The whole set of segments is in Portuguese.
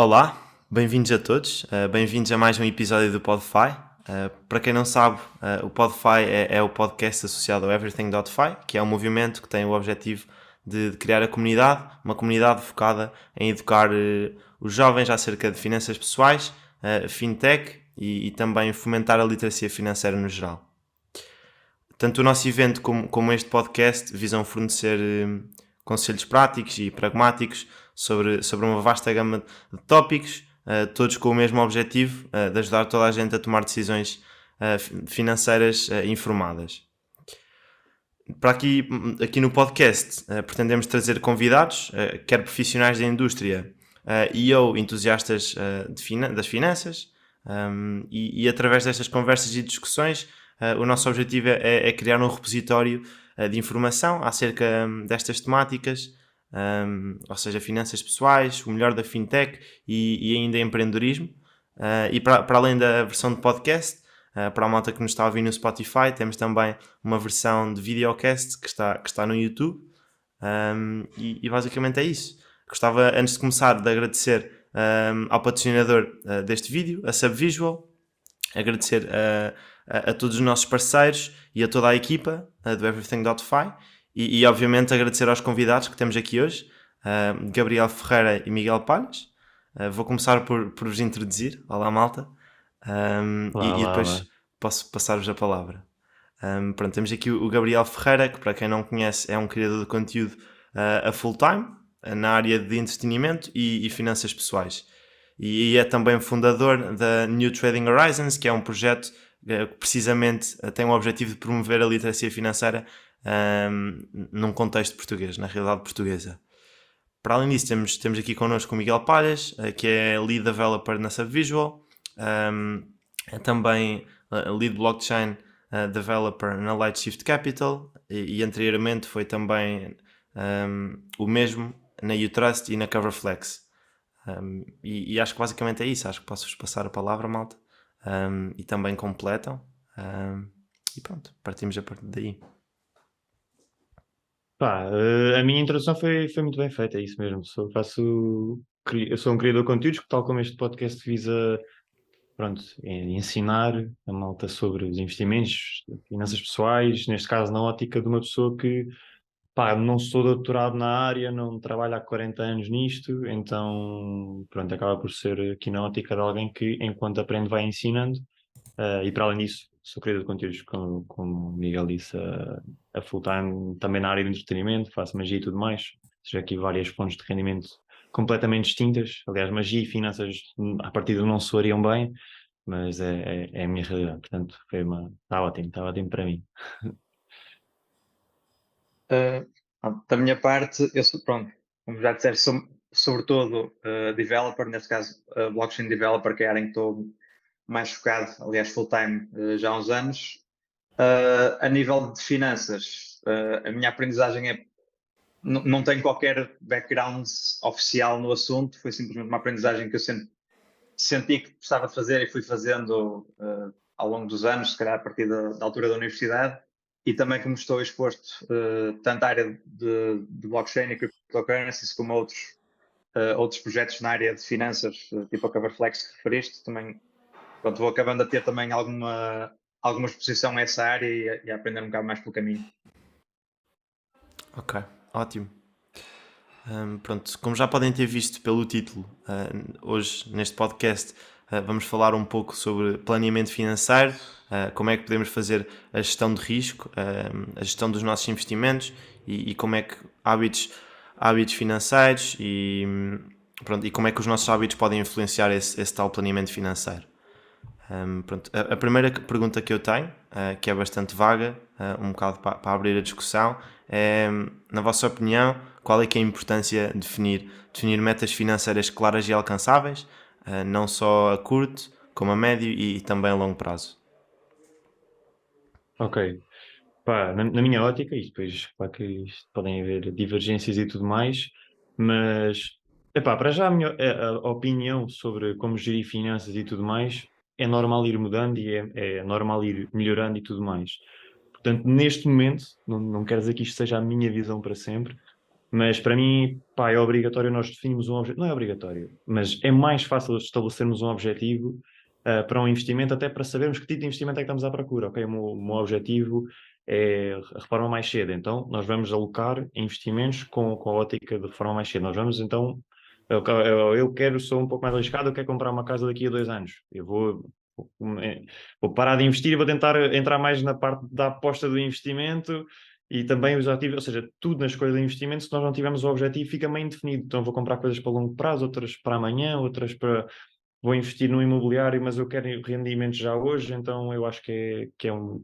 Olá, bem-vindos a todos, bem-vindos a mais um episódio do Podify. Para quem não sabe, o Podify é o podcast associado ao Everything.fi, que é um movimento que tem o objetivo de criar a comunidade, uma comunidade focada em educar os jovens acerca de finanças pessoais, fintech e também fomentar a literacia financeira no geral. Tanto o nosso evento como este podcast visam fornecer conselhos práticos e pragmáticos sobre uma vasta gama de tópicos, todos com o mesmo objetivo de ajudar toda a gente a tomar decisões financeiras informadas. Para aqui no podcast pretendemos trazer convidados, quer profissionais da indústria ou entusiastas das finanças, e através destas conversas e discussões o nosso objetivo é criar um repositório de informação acerca destas temáticas, ou seja, finanças pessoais, o melhor da fintech e ainda empreendedorismo. E para além da versão de podcast, para a malta que nos está a ouvir no Spotify, temos também uma versão de videocast que está no YouTube. E basicamente é isso. Gostava, antes de começar, de agradecer ao patrocinador deste vídeo, a Subvisual, agradecer a todos os nossos parceiros e a toda a equipa do Everything.fi e obviamente agradecer aos convidados que temos aqui hoje, Gabriel Ferreira e Miguel Palhas. Vou começar por vos introduzir. Olá, malta. Olá, E olá, depois olá. posso passar-vos a palavra. Pronto, temos aqui o Gabriel Ferreira, que para quem não conhece é um criador de conteúdo a full-time na área de entretenimento e finanças pessoais. E é também fundador da New Trading Horizons, que é um projeto que precisamente tem o objetivo de promover a literacia financeira num contexto português, na realidade portuguesa. Para além disso, temos aqui connosco o Miguel Palhas, que é Lead Developer na Subvisual, é também Lead Blockchain Developer na Lightshift Capital e anteriormente foi também o mesmo na Utrust e na Coverflex. E acho que basicamente é isso. Acho que posso-vos passar a palavra, malta. E também completam. E pronto, partimos a partir daí. Pá, a minha introdução foi muito bem feita, é isso mesmo. Eu sou um criador de conteúdos que, tal como este podcast, visa, pronto, ensinar a malta sobre os investimentos, finanças pessoais, neste caso na ótica de uma pessoa que, pá, não sou doutorado na área, não trabalho há 40 anos nisto, então, pronto, acaba por ser aqui na ótica de alguém que, enquanto aprende, vai ensinando. E para além disso, sou criador de conteúdos, como o Miguel disse, a full-time, também na área de entretenimento, faço magia e tudo mais. Ou seja, aqui várias fontes de rendimento completamente distintas. Aliás, magia e finanças, à partida, não soariam bem, mas é a minha realidade. Portanto, está ótimo para mim. Uh, Da minha parte, pronto, como já disseste, sou sobretudo developer, neste caso blockchain developer, que é a área em que estou mais focado, aliás, full-time já há uns anos. A nível de finanças, a minha aprendizagem não tenho qualquer background oficial no assunto, foi simplesmente uma aprendizagem que eu senti que gostava de fazer e fui fazendo ao longo dos anos, se calhar a partir da altura da universidade, e também como estou exposto tanto à área de blockchain e cryptocurrencies como a outros projetos na área de finanças, tipo a Coverflex que referiste, também pronto, vou acabando a ter também alguma exposição a essa área e a aprender um bocado mais pelo caminho. Ok, ótimo. Pronto, como já podem ter visto pelo título, hoje neste podcast vamos falar um pouco sobre planeamento financeiro, como é que podemos fazer a gestão de risco, a gestão dos nossos investimentos e como é que hábitos financeiros pronto, e como é que os nossos hábitos podem influenciar esse tal planeamento financeiro. Pronto, a primeira pergunta que eu tenho, que é bastante vaga, um bocado para abrir a discussão, é, na vossa opinião, qual é que é a importância de definir metas financeiras claras e alcançáveis, não só a curto, como a médio e também a longo prazo? Ok. Pá, na minha ótica, e depois, claro que podem haver divergências e tudo mais, mas, epá, para já a opinião sobre como gerir finanças e tudo mais é normal ir mudando e é normal ir melhorando e tudo mais. Portanto, neste momento, não quero dizer que isto seja a minha visão para sempre, Mas para mim, pá, é obrigatório nós definirmos um objetivo. Não é obrigatório, mas é mais fácil estabelecermos um objetivo para um investimento, até para sabermos que tipo de investimento é que estamos à procura. Ok, o meu objetivo é a reforma mais cedo, então nós vamos alocar investimentos com a ótica de reforma mais cedo. Nós vamos então, eu quero, sou um pouco mais arriscado, eu quero comprar uma casa daqui a 2 anos. Vou parar de investir e vou tentar entrar mais na parte da aposta do investimento e também os ativos, ou seja, tudo na escolha de investimento, se nós não tivermos o objetivo, fica meio indefinido. Então vou comprar coisas para longo prazo, outras para amanhã, outras para. Vou investir no imobiliário, mas eu quero rendimentos já hoje, então eu acho que é um.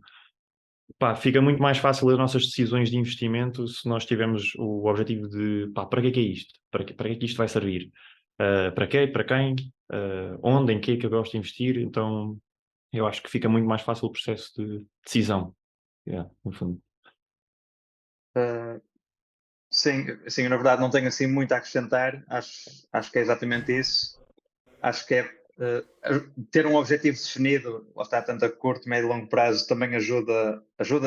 Pá, fica muito mais fácil as nossas decisões de investimento se nós tivermos o objetivo de, pá, para que é isto? Para que é que isto vai servir? Para quê? Para quem? Onde? Em que é que eu gosto de investir? Então eu acho que fica muito mais fácil o processo de decisão. Yeah, no fundo. Uh, sim, eu, na verdade não tenho assim muito a acrescentar, acho que é exatamente isso. Acho que é ter um objetivo definido, lá está, tanto a curto, médio e longo prazo, também ajuda,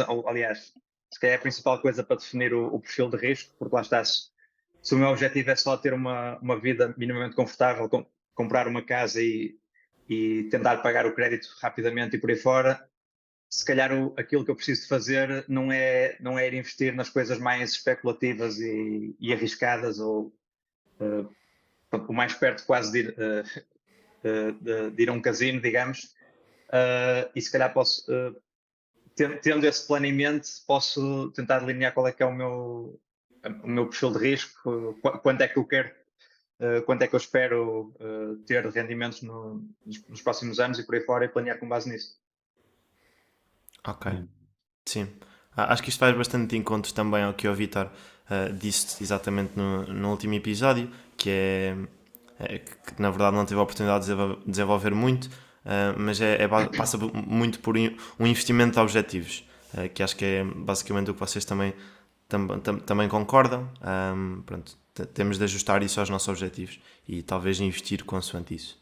ou, aliás, se calhar é a principal coisa para definir o perfil de risco, porque lá está, se o meu objetivo é só ter uma vida minimamente confortável, comprar uma casa e tentar pagar o crédito rapidamente e por aí fora, se calhar aquilo que eu preciso de fazer não é ir investir nas coisas mais especulativas e arriscadas ou o mais perto quase de ir a um casino, digamos, e se calhar posso, tendo esse plano em mente, posso tentar delinear qual é que é o meu perfil de risco, quanto é que eu quero, quanto é que eu espero ter rendimentos nos próximos anos e por aí fora e planear com base nisso. Ok, Yeah. sim. Acho que isto faz bastante de encontro também ao que o Vitor disse exatamente no último episódio, que que na verdade não tive a oportunidade de desenvolver muito, mas passa muito por um investimento de objetivos, que acho que é basicamente o que vocês também concordam. Pronto, temos de ajustar isso aos nossos objetivos e talvez investir consoante isso.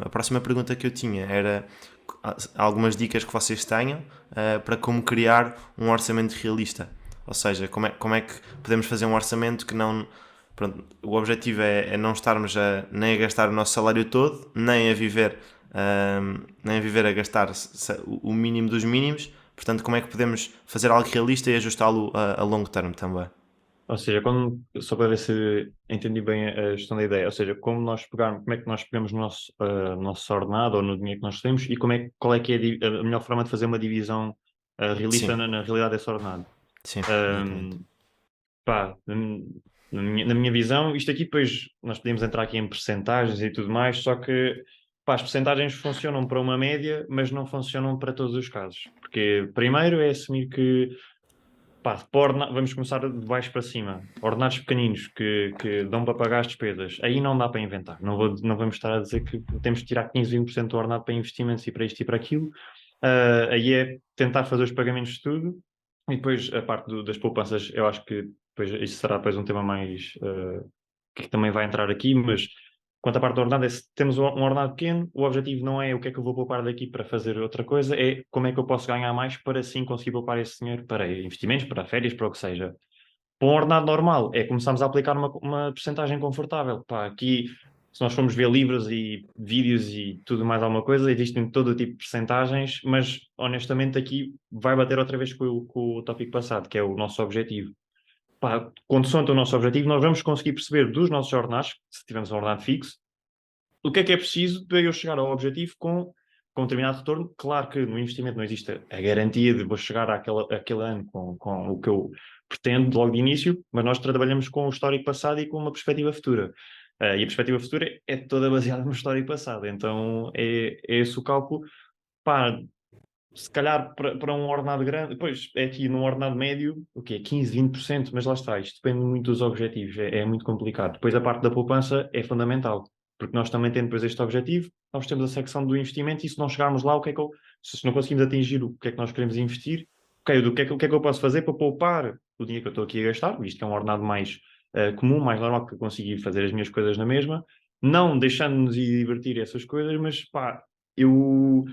A próxima pergunta que eu tinha era algumas dicas que vocês tenham para como criar um orçamento realista. Ou seja, como é que podemos fazer um orçamento que não. Pronto, o objetivo é não estarmos nem a gastar o nosso salário todo, nem a viver a gastar o mínimo dos mínimos. Portanto, como é que podemos fazer algo realista e ajustá-lo a longo termo também? Ou seja, só para ver se entendi bem a gestão da ideia, ou seja, como é que nós pegamos no nosso ordenado ou no dinheiro que nós temos e qual é que é a melhor forma de fazer uma divisão realista Sim, na realidade desse ordenado. sim, exatamente. Ahm, Pá, na minha visão, isto aqui depois nós podemos entrar aqui em percentagens e tudo mais, só que pá, as percentagens funcionam para uma média, mas não funcionam para todos os casos. Porque primeiro é assumir que pá, vamos começar de baixo para cima. Ordenados pequeninos que dão para pagar as despesas. Aí não dá para inventar. Não vamos estar a dizer que temos de tirar 15, 20% do ordenado para investimentos e para isto e para aquilo. Aí é tentar fazer os pagamentos de tudo. E depois a parte das poupanças, eu acho que depois, isso será depois um tema mais que também vai entrar aqui, mas quanto à parte do ordenado, se temos um ordenado pequeno, o objetivo não é o que é que eu vou poupar daqui para fazer outra coisa, é como é que eu posso ganhar mais para assim conseguir poupar esse dinheiro para investimentos, para férias, para o que seja. Para um ordenado normal, é começarmos a aplicar uma percentagem confortável. Pá, aqui, se nós formos ver livros e vídeos e tudo mais alguma coisa, existem todo o tipo de percentagens, mas honestamente aqui vai bater outra vez com o tópico passado, que é o nosso objetivo. Pá, consoante o nosso objetivo, nós vamos conseguir perceber dos nossos ordenados, se tivermos um ordenado fixo, o que é preciso para eu chegar ao objetivo com um determinado retorno. Claro que no investimento não existe a garantia de vou chegar àquele ano com o que eu pretendo logo de início, mas nós trabalhamos com o histórico passado e com uma perspectiva futura. E a perspectiva futura é toda baseada no histórico passado. Então é esse o cálculo. Pá, se calhar para um ordenado grande, depois é aqui num ordenado médio, o quê? 15, 20%, mas lá está, isto depende muito dos objetivos, é muito complicado. Depois a parte da poupança é fundamental, porque nós também temos depois este objetivo, nós temos a secção do investimento e se não chegarmos lá, se não conseguimos atingir o que é que nós queremos investir, ok, o que é que eu posso fazer para poupar o dinheiro que eu estou aqui a gastar, visto que é um ordenado mais comum, mais normal, que eu consigo fazer as minhas coisas na mesma, não deixando-nos ir divertir essas coisas, mas pá, eu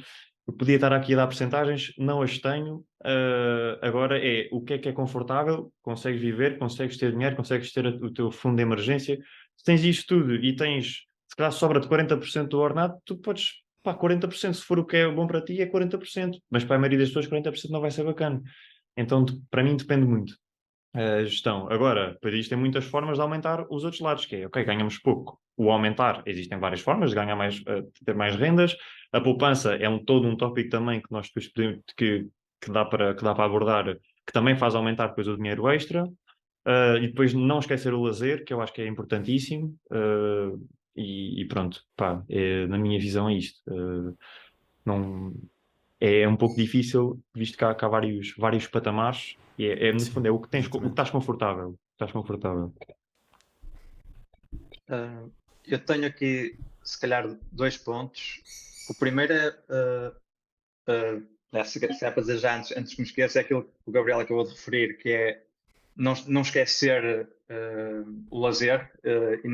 Eu podia estar aqui a dar percentagens, não as tenho. Agora é o que é confortável, consegues viver, consegues ter dinheiro, consegues ter o teu fundo de emergência. Se tens isto tudo e tens, se calhar sobra-te 40% do ordenado, tu podes, pá, 40%, se for o que é bom para ti, é 40%. Mas para a maioria das pessoas, 40% não vai ser bacana. Então, para mim, depende muito a gestão. Agora, depois existem muitas formas de aumentar os outros lados, que é, ok, ganhamos pouco. O aumentar, existem várias formas de ganhar mais, ter mais rendas. A poupança é todo um tópico também que nós depois que dá para abordar, que também faz aumentar depois o dinheiro extra. E depois não esquecer o lazer, que eu acho que é importantíssimo. E pronto, pá, na minha visão é isto. Não, é um pouco difícil, visto que há vários patamares, e no fundo, é o que tens, o que exatamente. estás confortável. Estás confortável. Eu tenho aqui, se calhar, 2 pontos. O primeiro se calhar para dizer já antes que me esqueça, é aquilo que o Gabriel acabou de referir, que é não esquecer o lazer e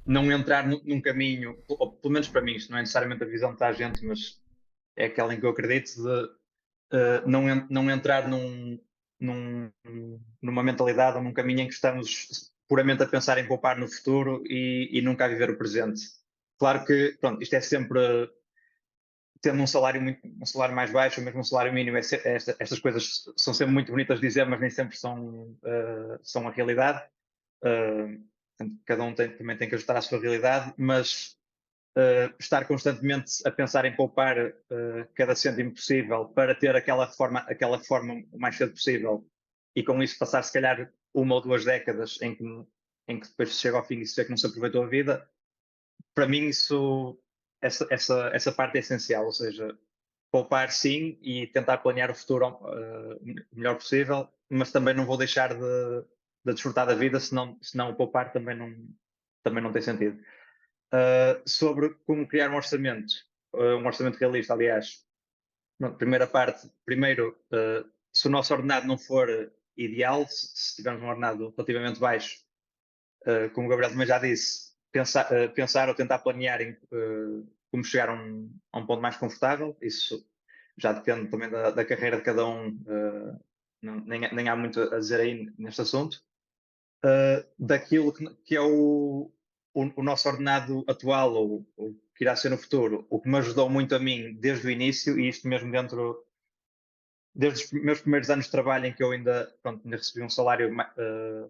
não entrar num caminho, ou pelo menos para mim, isto não é necessariamente a visão de toda a gente, mas é aquela em que eu acredito, de não entrar numa mentalidade ou num caminho em que estamos puramente a pensar em poupar no futuro e nunca a viver o presente. Claro que, pronto, isto é sempre tendo um salário mais baixo, ou mesmo um salário mínimo, estas coisas são sempre muito bonitas de dizer, mas nem sempre são a realidade. Portanto, cada um também tem que ajustar à sua realidade, mas estar constantemente a pensar em poupar cada cêntimo possível para ter aquela forma o mais cedo possível e com isso passar se calhar 1 ou 2 décadas em que depois chega ao fim e se vê que não se aproveitou a vida, para mim essa parte é essencial, ou seja, poupar sim e tentar planear o futuro o melhor possível, mas também não vou deixar de desfrutar da vida, senão o poupar também não tem sentido. Sobre como criar um orçamento realista, aliás. Primeira parte, primeiro, se o nosso ordenado não for ideal, se tivermos um ordenado relativamente baixo, como o Gabriel também já disse, pensar ou tentar planear como chegar a um ponto mais confortável. Isso já depende também da carreira de cada um, nem há muito a dizer aí neste assunto. Daquilo que é o nosso ordenado atual, ou que irá ser no futuro, o que me ajudou muito a mim desde o início, e isto mesmo desde os meus primeiros anos de trabalho, em que eu ainda recebi um salário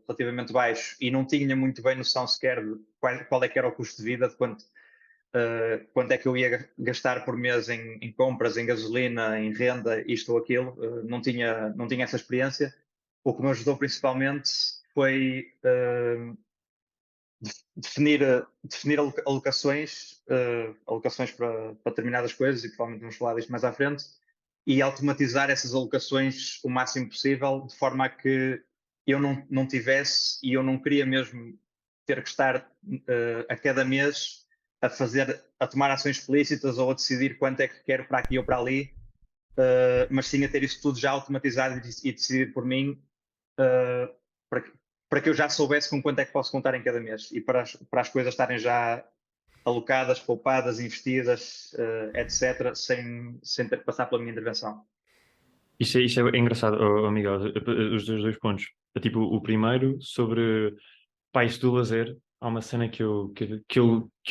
relativamente baixo e não tinha muito bem noção sequer de qual é que era o custo de vida, de quanto é que eu ia gastar por mês em compras, em gasolina, em renda, isto ou aquilo. Não tinha essa experiência. O que me ajudou principalmente foi definir alocações para determinadas coisas, e provavelmente vamos falar disto mais à frente, e automatizar essas alocações o máximo possível, de forma a que eu não tivesse, e eu não queria mesmo ter que estar a cada mês a tomar ações explícitas ou a decidir quanto é que quero para aqui ou para ali, mas sim a ter isso tudo já automatizado e decidido por mim, uh, para, que, para que eu já soubesse com quanto é que posso contar em cada mês e para as coisas estarem já alocadas, poupadas, investidas, etc., sem ter que passar pela minha intervenção. Isso é engraçado, Miguel, os dois pontos. É tipo, o primeiro sobre pá, isso do lazer. Há uma cena que eu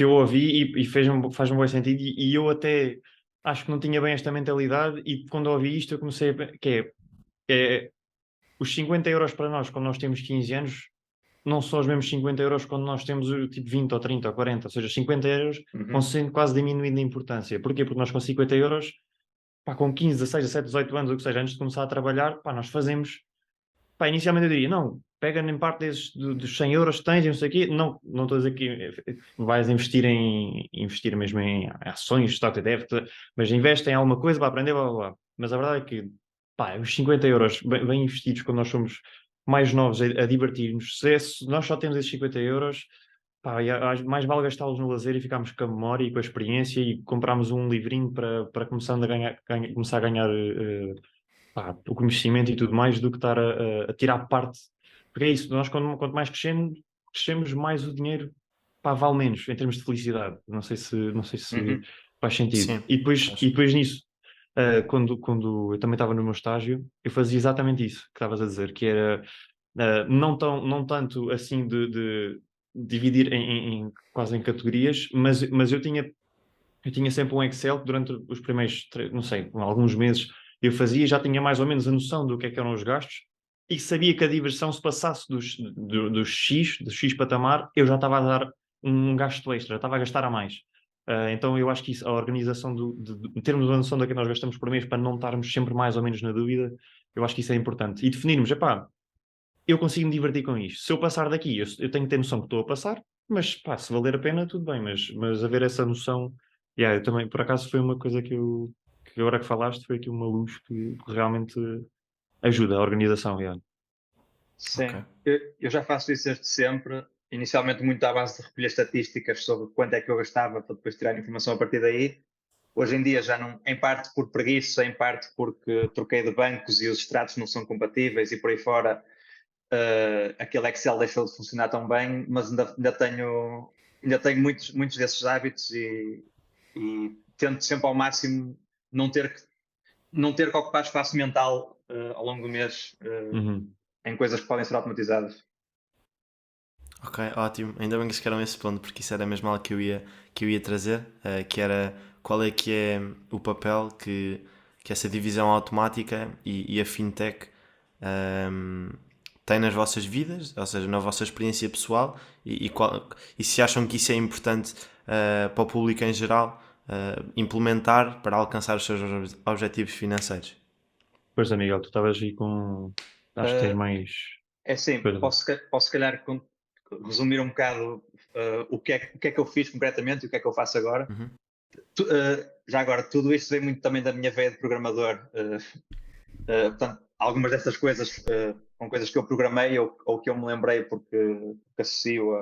ouvi e faz um bom sentido, e eu até acho que não tinha bem esta mentalidade, e quando ouvi isto eu comecei que é os 50 euros para nós quando nós temos 15 anos não são os mesmos 50 euros quando nós temos tipo 20 ou 30 ou 40, ou seja, 50 euros vão Uhum. sendo quase diminuindo a importância. Porquê? Porque nós com 50 euros, pá, com 15, 16, 17, 18 anos, ou o que seja, antes de começar a trabalhar, pá, nós fazemos. Pá, inicialmente eu diria, não, pega em parte dos 100 euros que tens e não sei o quê. Não estou a dizer que vais investir mesmo em ações, stock e débito, mas investe em alguma coisa para aprender, blá blá blá. Mas a verdade é que, pá, os 50 euros bem investidos quando nós somos mais novos a divertir-nos, se nós só temos esses 50 euros, pá, mais vale gastá-los no lazer e ficarmos com a memória e com a experiência e comprarmos um livrinho para começar a ganhar pá, o conhecimento e tudo mais, do que estar a tirar parte. Porque é isso, nós quanto mais crescemos, mais o dinheiro, pá, vale menos em termos de felicidade. Não sei se Uhum. Faz sentido. Sim, E faz. depois nisso, quando eu também estava no meu estágio, eu fazia exatamente isso que estavas a dizer, que era não tanto assim de dividir quase em categorias, mas eu tinha sempre um Excel que durante os primeiros, não sei, alguns meses eu fazia, já tinha mais ou menos a noção do que eram os gastos e sabia que a diversão se passasse do X patamar, eu já estava a dar um gasto extra, já estava a gastar a mais. Então eu acho que isso, a organização de termos a noção do que nós gastamos por mês para não estarmos sempre mais ou menos na dúvida, eu acho que isso é importante. E definirmos, epá, eu consigo me divertir com isto. Se eu passar daqui, eu tenho que ter noção que estou a passar, mas pá, se valer a pena, tudo bem, mas haver essa noção, yeah, eu também, por acaso, foi uma coisa que agora que falaste, foi aqui uma luz que realmente ajuda a organização, yeah. Ok. Sim, eu já faço isso desde sempre, inicialmente muito à base de recolher estatísticas sobre quanto é que eu gastava para depois tirar informação a partir daí. Hoje em dia já não, em parte por preguiça, em parte porque troquei de bancos e os extratos não são compatíveis e por aí fora, aquele Excel deixou de funcionar tão bem, mas ainda tenho muitos desses hábitos e tento sempre ao máximo não ter que ocupar espaço mental ao longo do mês Uhum. em coisas que podem ser automatizadas. Ok, ótimo. Ainda bem que chegaram a esse ponto, porque isso era mesmo algo que eu ia trazer, que era qual é que é o papel que essa divisão automática e a fintech ehm, tem nas vossas vidas, ou seja, na vossa experiência pessoal, e se acham que isso é importante para o público em geral implementar para alcançar os seus objetivos financeiros. Pois é, Miguel, tu estavas aí com. Acho que tens Uh, mais É assim, coisa. posso se calhar resumir um bocado o que é que eu fiz concretamente e o que é que eu faço agora. Uhum. Já agora, tudo isto vem muito também da minha veia de programador. Portanto, algumas dessas coisas são coisas que eu programei ou que eu me lembrei porque associo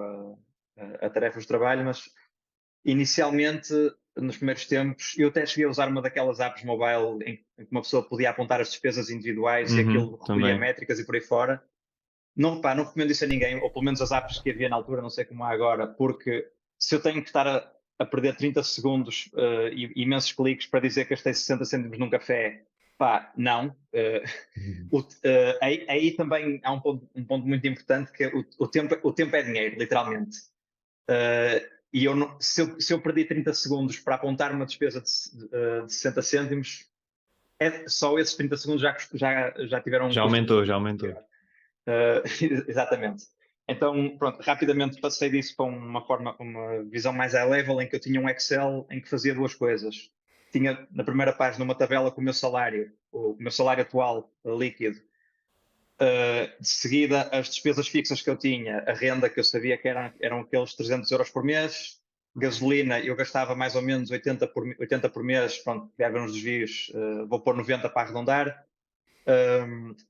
a tarefas de trabalho, mas inicialmente, nos primeiros tempos, eu até cheguei a usar uma daquelas apps mobile em que uma pessoa podia apontar as despesas individuais e aquilo recolhia Também. métricas e por aí fora. Não, pá, não recomendo isso a ninguém, ou pelo menos as apps que havia na altura, não sei como há agora, porque se eu tenho que estar a perder 30 segundos e imensos cliques para dizer que gastei 60 cêntimos num café, pá, não. Uhum. Aí também há um ponto muito importante que é o tempo é dinheiro, literalmente. E se eu perdi 30 segundos para apontar uma despesa de 60 cêntimos, só esses 30 segundos já tiveram um Já custo. aumentou, já aumentou. Uh, exatamente. Então, pronto, rapidamente passei disso para uma visão mais high level, em que eu tinha um Excel em que fazia duas coisas. Tinha na primeira página uma tabela com o meu salário atual líquido. De seguida, as despesas fixas que eu tinha, a renda que eu sabia que eram aqueles 300 euros por mês, gasolina, eu gastava mais ou menos 80 por mês, pronto, deve haver uns desvios, vou pôr 90 para arredondar.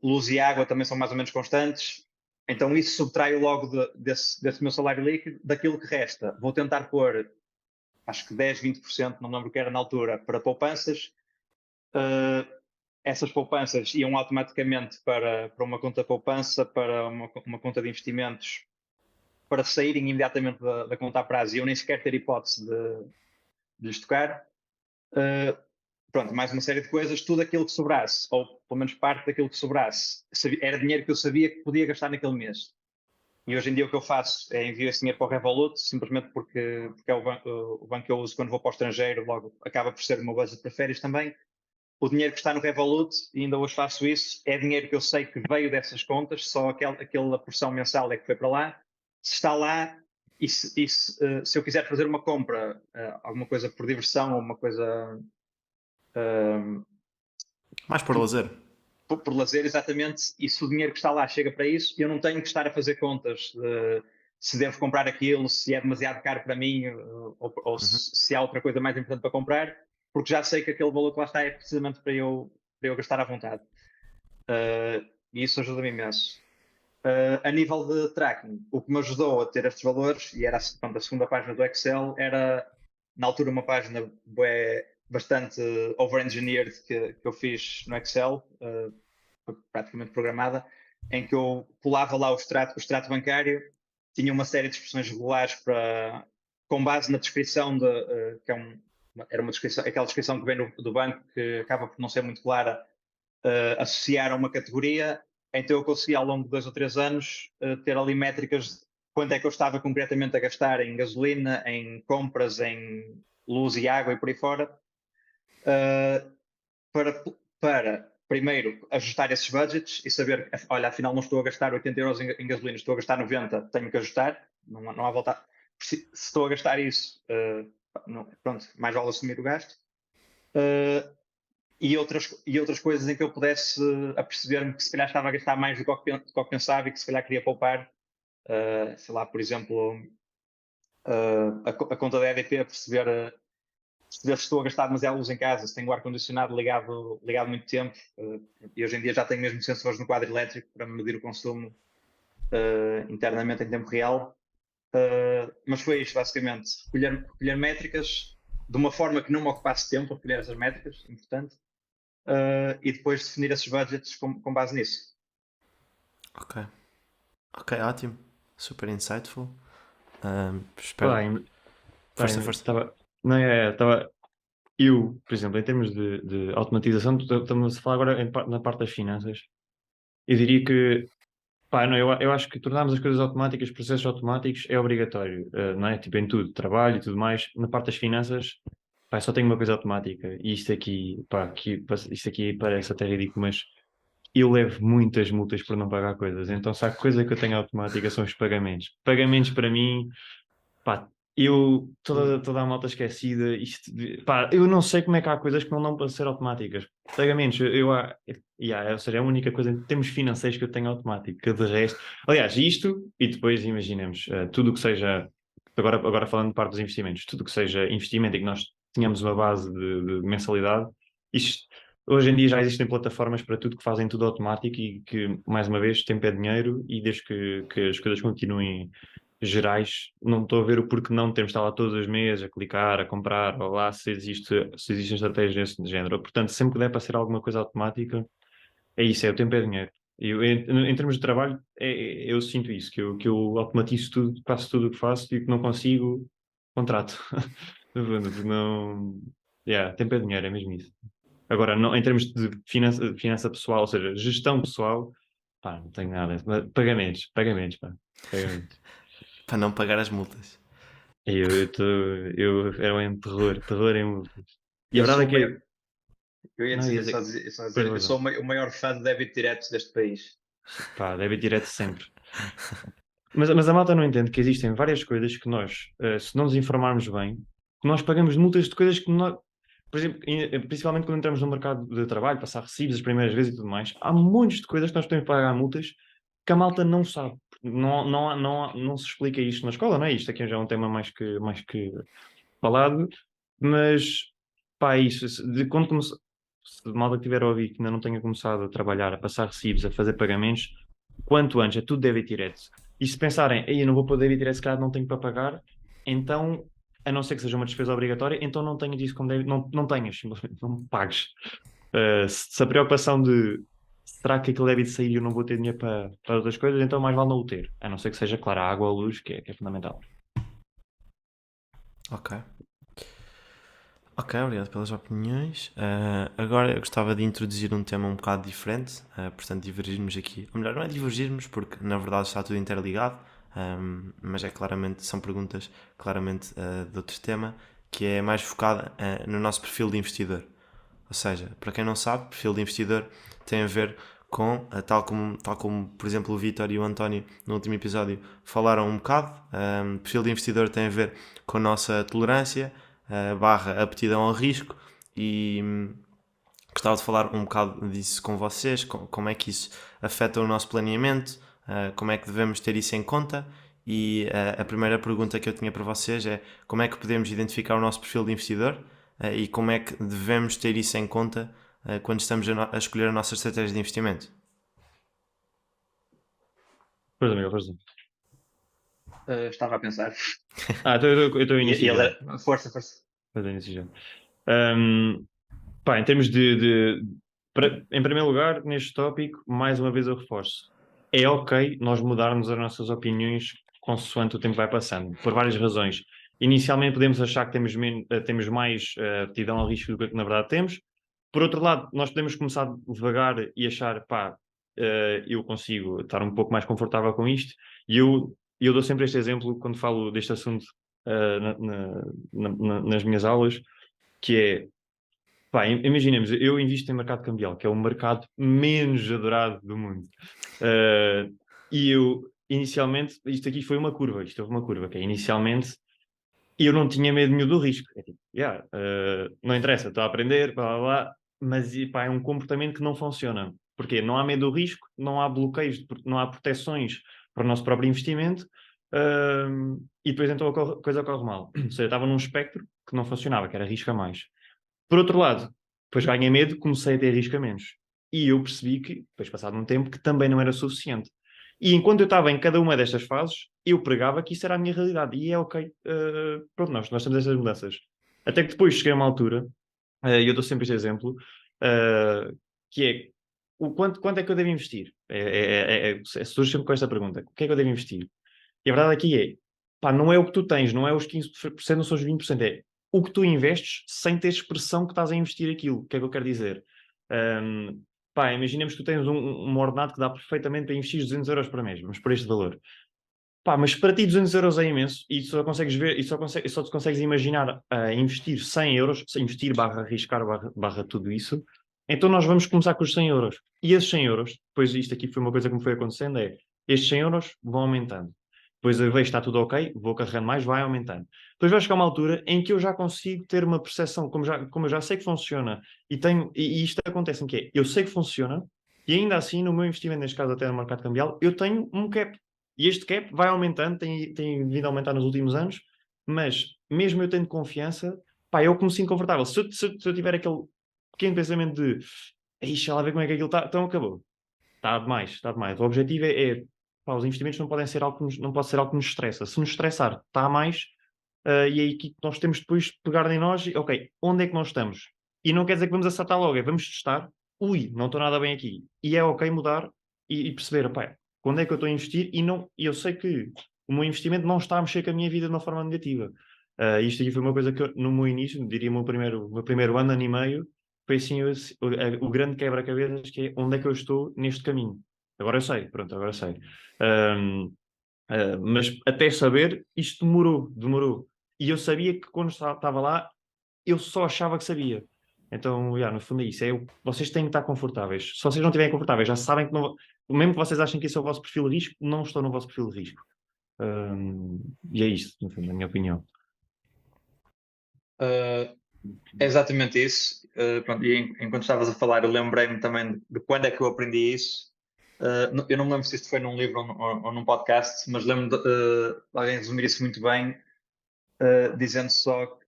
Luz e água também são mais ou menos constantes. Então isso subtraio logo desse meu salário líquido. Daquilo que resta, vou tentar pôr, acho que 10, 20%, não me lembro o que era na altura, para poupanças. Uh, Essas poupanças iam automaticamente para uma conta poupança, para uma conta de investimentos, para saírem imediatamente da conta a prazo e eu nem sequer ter hipótese de lhes tocar. Uh, Pronto, mais uma série de coisas, tudo aquilo que sobrasse, ou pelo menos parte daquilo que sobrasse, era dinheiro que eu sabia que podia gastar naquele mês. E hoje em dia o que eu faço é enviar esse dinheiro para o Revolut, simplesmente porque é o banco que eu uso quando vou para o estrangeiro, logo acaba por ser o meu budget para férias também. O dinheiro que está no Revolut, e ainda hoje faço isso, é dinheiro que eu sei que veio dessas contas, só aquela porção mensal é que foi para lá. Se está lá, se eu quiser fazer uma compra, alguma coisa por diversão ou uma coisa Mais por lazer. por lazer, exatamente, e se o dinheiro que está lá chega para isso, eu não tenho que estar a fazer contas de se devo comprar aquilo, se é demasiado caro para mim, ou Uhum. se há outra coisa mais importante para comprar, porque já sei que aquele valor que lá está é precisamente para eu gastar à vontade. E isso ajuda-me imenso. A nível de tracking, o que me ajudou a ter estes valores, e era pronto, a segunda página do Excel, era na altura uma página bastante over-engineered que eu fiz no Excel, praticamente programada, em que eu pulava lá o extrato bancário, tinha uma série de expressões regulares com base na descrição, que é era uma descrição, aquela descrição que vem do banco que acaba por não ser muito clara, associar a uma categoria. Então eu consegui ao longo de 2 ou 3 anos ter ali métricas de quanto é que eu estava concretamente a gastar em gasolina, em compras, em luz e água e por aí fora, para primeiro ajustar esses budgets e saber, olha, afinal não estou a gastar 80 euros em gasolina, estou a gastar 90, tenho que ajustar, não há volta. Se estou a gastar isso, pronto, mais vale assumir o gasto. E outras coisas em que eu pudesse aperceber-me que se calhar estava a gastar mais do que eu pensava e que se calhar queria poupar. Sei lá, por exemplo, a conta da EDP, a perceber se estou a gastar demasiada luz em casa, se tenho o ar-condicionado ligado muito tempo, e hoje em dia já tenho mesmo sensores no quadro elétrico para medir o consumo internamente em tempo real. Mas foi isto, basicamente, recolher métricas de uma forma que não me ocupasse tempo a recolher essas métricas, importante, e depois definir esses budgets com base nisso. Ok, ótimo. Super insightful. Espero. Força. Eu, por exemplo, em termos de automatização, estamos a falar agora na parte das finanças. Eu diria que, não, eu acho que tornarmos as coisas automáticas, processos automáticos, é obrigatório, não é? Tipo, em tudo, trabalho e tudo mais. Na parte das finanças, só tenho uma coisa automática. E isto aqui parece até ridículo, mas eu levo muitas multas por não pagar coisas. Então, se há coisa que eu tenho automática são os pagamentos. Pagamentos para mim, toda a malta esquecida, eu não sei como é que há coisas que não dão para ser automáticas. Pagamentos, ou seja, é a única coisa em termos financeiros que eu tenho automático, que de resto, aliás, isto, e depois imaginemos, tudo o que seja, agora falando de parte dos investimentos, tudo o que seja investimento e que nós tenhamos uma base de mensalidade, isto, hoje em dia já existem plataformas para tudo que fazem tudo automático e que, mais uma vez, tempo é dinheiro e desde que as coisas continuem gerais, não estou a ver o porquê não temos de estar lá todos os meses a clicar, a comprar, ou lá se existem estratégias desse género. Portanto, sempre que der para ser alguma coisa automática, é isso, o tempo é dinheiro. Em termos de trabalho, eu sinto isso, que eu automatizo tudo, faço tudo o que faço e que não consigo, contrato. Não, tempo é dinheiro, é mesmo isso. Agora, não, em termos de finança pessoal, ou seja, gestão pessoal, não tenho nada. Pagamentos. Para não pagar as multas. Eu era um terror em multas. E a Eu verdade sou é que. Eu ia Não, dizer, ia só dizer, eu sou o maior fã de débito direto deste país. deve ir direto sempre. Mas a malta não entende que existem várias coisas que nós, se não nos informarmos bem, que nós pagamos multas de coisas que nós. Por exemplo, principalmente quando entramos no mercado de trabalho, passar recibos as primeiras vezes e tudo mais, há montes de coisas que nós temos que pagar multas que a malta não sabe. Não se explica isto na escola, não é? Isto aqui já é um tema mais que falado, mas isso, se a malta que tiver a ouvir que ainda não tenha começado a trabalhar, a passar recibos, a fazer pagamentos, quanto antes, é tudo débito direto. E se pensarem, eu não vou pôr débito direto, se calhar não tenho para pagar, então, a não ser que seja uma despesa obrigatória, então não tenhas isso como débito, não tenhas, simplesmente, não pagues. Se a preocupação de será que aquele débito sair e eu não vou ter dinheiro para outras coisas, então mais vale não o ter, a não ser que seja, claro, a água ou a luz, que é fundamental. Ok, obrigado pelas opiniões. Agora eu gostava de introduzir um tema um bocado diferente, portanto divergirmos aqui. Ou melhor, não é divergirmos, porque na verdade está tudo interligado, mas são perguntas claramente de outro tema, que é mais focada no nosso perfil de investidor. Ou seja, para quem não sabe, perfil de investidor tem a ver com, tal como por exemplo o Vítor e o António no último episódio falaram um bocado, perfil de investidor tem a ver com a nossa tolerância, barra aptidão ao risco, e gostava de falar um bocado disso com vocês, como é que isso afeta o nosso planeamento, como é que devemos ter isso em conta. E a primeira pergunta que eu tinha para vocês é como é que podemos identificar o nosso perfil de investidor e como é que devemos ter isso em conta quando estamos a escolher a nossa estratégia de investimento. Pois, amigo, força. Estava a pensar. Eu estou a iniciar. Força. Em termos em primeiro lugar, neste tópico, mais uma vez eu reforço. É ok nós mudarmos as nossas opiniões consoante o tempo vai passando, por várias razões. inicialmente podemos achar que temos mais aptidão ao risco do que na verdade temos. Por outro lado, nós podemos começar devagar e achar, pá, eu consigo estar um pouco mais confortável com isto. E eu dou sempre este exemplo quando falo deste assunto nas minhas aulas, que é, pá, imaginemos, eu invisto em mercado cambial, que é o mercado menos adorado do mundo. E eu, inicialmente, isto aqui foi uma curva, que é, inicialmente, eu não tinha medo nenhum do risco. É tipo, não interessa, estou a aprender, blá, blá, blá, mas pá, é um comportamento que não funciona. Porquê? Não há medo do risco, não há bloqueios, não há proteções para o nosso próprio investimento, e depois então a coisa ocorre mal. Ou seja, eu estava num espectro que não funcionava, que era risco a mais. Por outro lado, depois ganhei medo, comecei a ter risco a menos. E eu percebi que, depois passado um tempo, que também não era suficiente. E enquanto eu estava em cada uma destas fases, eu pregava que isso era a minha realidade. E é ok. Pronto, nós temos estas mudanças. Até que depois cheguei a uma altura, e eu dou sempre este exemplo, que é quanto é que eu devo investir? Surge sempre com esta pergunta: o que é que eu devo investir? E a verdade aqui é, pá, não é o que tu tens, não é os 15%, não são os 20%, é o que tu investes sem ter expressão que estás a investir aquilo. O que é que eu quero dizer? Pá, imaginemos que tu tens um ordenado que dá perfeitamente para investir 200 euros por mês, vamos por este valor. Pá, mas para ti 200 euros é imenso e só consegues ver, só te consegues imaginar investir 100 euros, investir barra arriscar barra tudo isso, então nós vamos começar com os 100 euros. E esses 100 euros, depois isto aqui foi uma coisa que me foi acontecendo, é estes 100 euros vão aumentando. Depois eu vejo que está tudo ok, vou carregando mais, vai aumentando. Depois vai chegar uma altura em que eu já consigo ter uma percepção, como eu já sei que funciona, e isto acontece em que é, eu sei que funciona, e ainda assim, no meu investimento, neste caso até no mercado cambial, eu tenho um cap. E este cap vai aumentando, tem vindo a aumentar nos últimos anos, mas mesmo eu tendo confiança, pá, eu como sinto confortável. Se eu tiver aquele pequeno pensamento de deixa lá ver como é que aquilo está, então acabou. Está demais, está demais. O objetivo pá, os investimentos não podem ser algo não pode ser algo que nos estressa. Se nos estressar, está a mais, e aí que nós temos depois de pegar em nós e, ok, onde é que nós estamos? E não quer dizer que vamos acertar logo, vamos testar, ui, não estou nada bem aqui. E é ok mudar e perceber, pá, quando é que eu estou a investir e eu sei que o meu investimento não está a mexer com a minha vida de uma forma negativa. Isto aqui foi uma coisa que eu, no meu início, diria o meu primeiro ano e meio, foi assim o grande quebra-cabeças, que é onde é que eu estou neste caminho. Agora eu sei, pronto, agora eu sei. Mas até saber, isto demorou. E eu sabia que quando estava lá, eu só achava que sabia. Então, no fundo é isso. Vocês têm que estar confortáveis. Se vocês não estiverem confortáveis, já sabem que não. Mesmo que vocês achem que esse é o vosso perfil de risco, não estão no vosso perfil de risco. E é isto, no fundo, na minha opinião. É exatamente isso. Pronto, e enquanto estavas a falar, eu lembrei-me também de quando é que eu aprendi isso. Eu não me lembro se isto foi num livro ou num podcast, mas lembro de alguém resumir isso muito bem, dizendo só que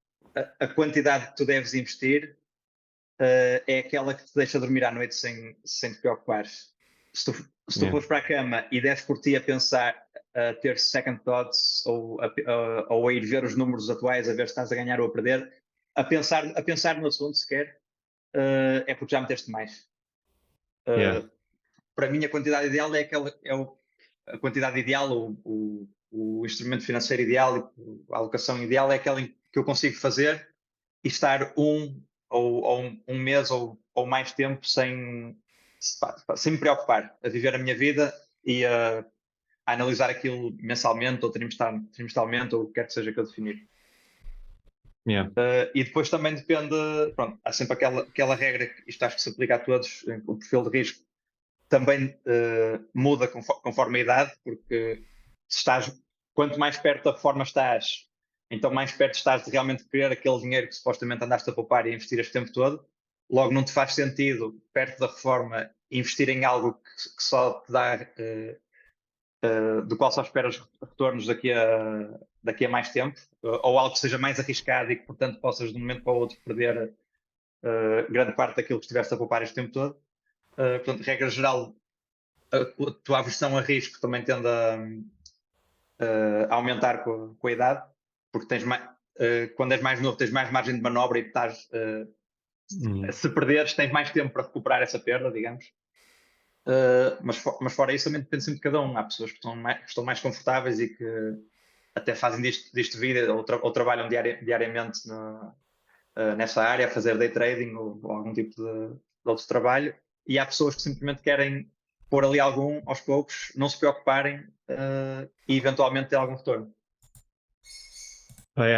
a quantidade que tu deves investir é aquela que te deixa dormir à noite sem te preocupares. Se tu fores para a cama e deres por ti a pensar, a ter second thoughts ou a ir ver os números atuais, a ver se estás a ganhar ou a perder, a pensar no assunto sequer, é porque já meteste mais. Para mim, a quantidade ideal a quantidade ideal, o instrumento financeiro ideal, a alocação ideal é aquela em que eu consigo fazer e estar um mês ou mais tempo sem me preocupar, a viver a minha vida e a analisar aquilo mensalmente ou trimestralmente ou o que quer que seja que eu definir. E depois também depende, pronto, há sempre aquela regra que isto acho que se aplica a todos, o perfil de risco também muda conforme a idade, porque quanto mais perto da reforma estás, então mais perto estás de realmente querer aquele dinheiro que supostamente andaste a poupar e a investir este tempo todo. Logo, não te faz sentido, perto da reforma, investir em algo que só te dá, do qual só esperas retornos daqui a mais tempo, ou algo que seja mais arriscado e que, portanto, possas de um momento para o outro perder grande parte daquilo que estiveste a poupar este tempo todo. Portanto, regra geral, a tua aversão a risco também tende a aumentar com a idade, porque quando és mais novo tens mais margem de manobra e estás, se perderes tens mais tempo para recuperar essa perda, digamos. Mas fora isso também depende sempre de cada um. Há pessoas que estão mais confortáveis e que até fazem disto vida ou trabalham diariamente nessa área, a fazer day trading ou algum tipo de outro trabalho, e há pessoas que simplesmente querem pôr ali algum aos poucos, não se preocuparem e eventualmente ter algum retorno.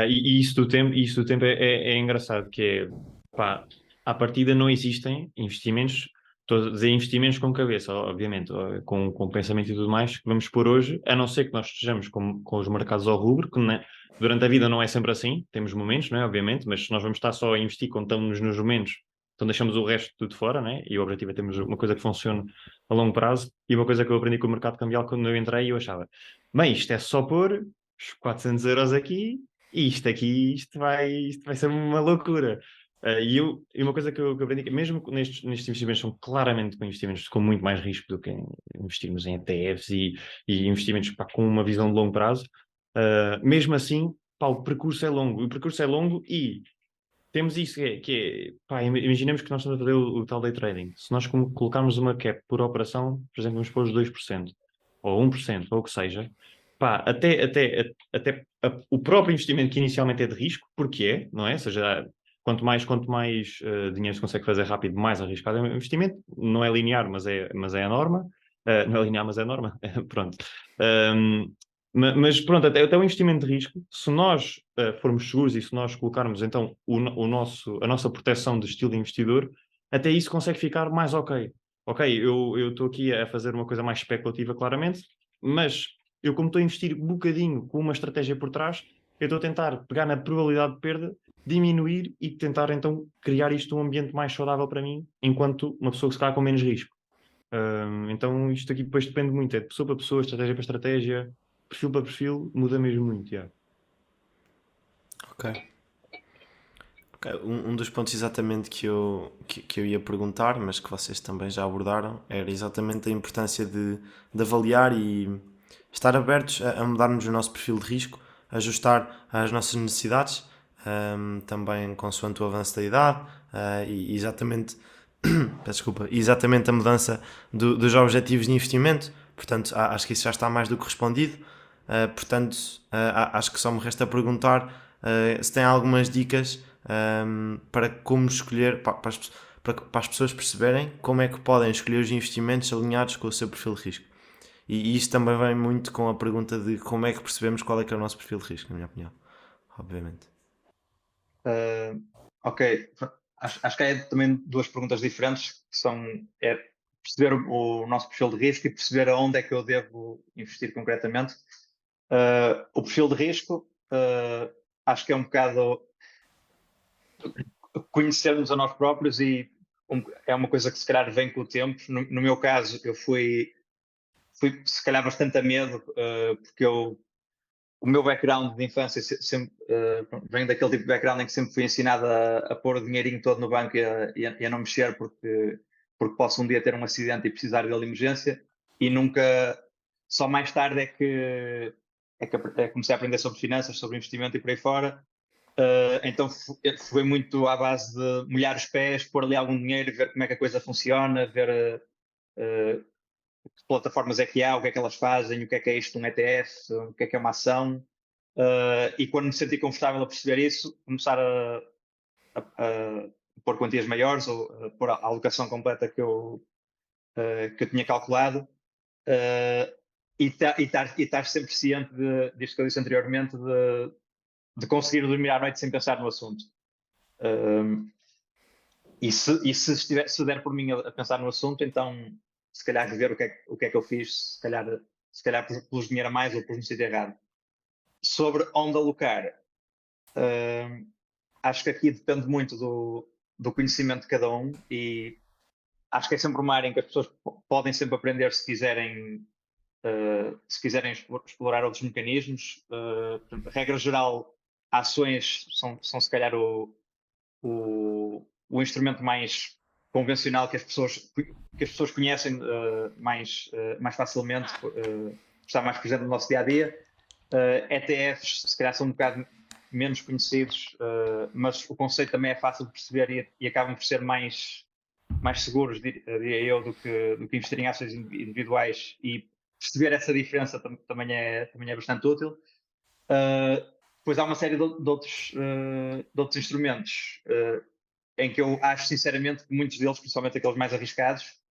E isso do tempo é engraçado, que é, pá, à partida não existem investimentos, estou a dizer investimentos com cabeça, obviamente, com pensamento e tudo mais, que vamos pôr hoje, a não ser que nós estejamos com os mercados ao rubro, que durante a vida não é sempre assim, temos momentos, não é, obviamente, mas se nós vamos estar só a investir quando estamos nos momentos, então deixamos o resto tudo fora, né? E o objetivo é termos uma coisa que funcione a longo prazo, e uma coisa que eu aprendi com o mercado cambial quando eu entrei, eu achava, bem, isto é só pôr os 400 euros aqui, e isto aqui, isto vai ser uma loucura. E uma coisa que eu aprendi, que mesmo nestes investimentos, são claramente com investimentos com muito mais risco do que investirmos em ETFs e investimentos pá, com uma visão de longo prazo. Mesmo assim, pá, o percurso é longo. O percurso é longo e temos isso pá, imaginemos que nós estamos a fazer o tal day trading. Se nós colocarmos uma cap por operação, por exemplo, vamos pôr os 2%, ou 1%, ou o que seja, pá, até o próprio investimento que inicialmente é de risco, porque não é? Ou seja, quanto mais dinheiro se consegue fazer rápido, mais arriscado é o investimento. Não é linear, mas é a norma. Não é linear, mas é a norma. Pronto. Um, mas pronto, até o investimento de risco, se nós formos seguros e se nós colocarmos então a nossa proteção de estilo de investidor, até isso consegue ficar mais ok. Ok, eu estou aqui a fazer uma coisa mais especulativa, claramente, mas eu, como estou a investir um bocadinho com uma estratégia por trás, eu estou a tentar pegar na probabilidade de perda, diminuir e tentar então criar isto um ambiente mais saudável para mim, enquanto uma pessoa que se calhar com menos risco. Então isto aqui depois depende muito, é de pessoa para pessoa, estratégia para estratégia, perfil para perfil, muda mesmo muito, yeah. Ok. Um dos pontos exatamente que eu ia perguntar, mas que vocês também já abordaram, era exatamente a importância de avaliar e estar abertos a mudarmos o nosso perfil de risco, ajustar às nossas necessidades, também consoante o avanço da idade, e exatamente, peço desculpa, exatamente a mudança dos objetivos de investimento. Portanto, acho que isso já está mais do que respondido. Portanto, acho que só me resta perguntar se tem algumas dicas para como escolher, para as pessoas perceberem como é que podem escolher os investimentos alinhados com o seu perfil de risco. E isto também vem muito com a pergunta de como é que percebemos qual é que é o nosso perfil de risco, na minha opinião, obviamente. Ok, acho que há também duas perguntas diferentes, que são perceber o nosso perfil de risco e perceber aonde é que eu devo investir concretamente. O perfil de risco, acho que é um bocado conhecermos a nós próprios e é uma coisa que se calhar vem com o tempo. No meu caso, eu fui se calhar bastante a medo, porque o meu background de infância sempre vem daquele tipo de background em que sempre fui ensinado a pôr o dinheirinho todo no banco e a não mexer porque posso um dia ter um acidente e precisar dele de emergência, e nunca, só mais tarde comecei a aprender sobre finanças, sobre investimento e por aí fora. Então foi muito à base de molhar os pés, pôr ali algum dinheiro, ver como é que a coisa funciona, ver que plataformas é que há, o que é que elas fazem, o que é isto, um ETF, o que é uma ação. E quando me senti confortável a perceber isso, começar a pôr quantias maiores ou a pôr a alocação completa que eu tinha calculado. E estar sempre ciente disto que eu disse anteriormente, de conseguir dormir à noite sem pensar no assunto. Se der por mim a pensar no assunto, então se calhar rever o que é que eu fiz, se calhar pus dinheiro a mais ou pus no sítio errado. Sobre onde alocar, acho que aqui depende muito do conhecimento de cada um, e acho que é sempre uma área em que as pessoas podem sempre aprender se quiserem explorar outros mecanismos. Regra geral, ações são se calhar o instrumento mais convencional que as pessoas conhecem mais facilmente, está mais presente no nosso dia a dia. ETFs se calhar são um bocado menos conhecidos, mas o conceito também é fácil de perceber e acabam por ser mais seguros, diria eu, do que investir em ações individuais, e perceber essa diferença também é bastante útil. Depois há uma série de outros instrumentos em que eu acho sinceramente que muitos deles, principalmente aqueles mais arriscados,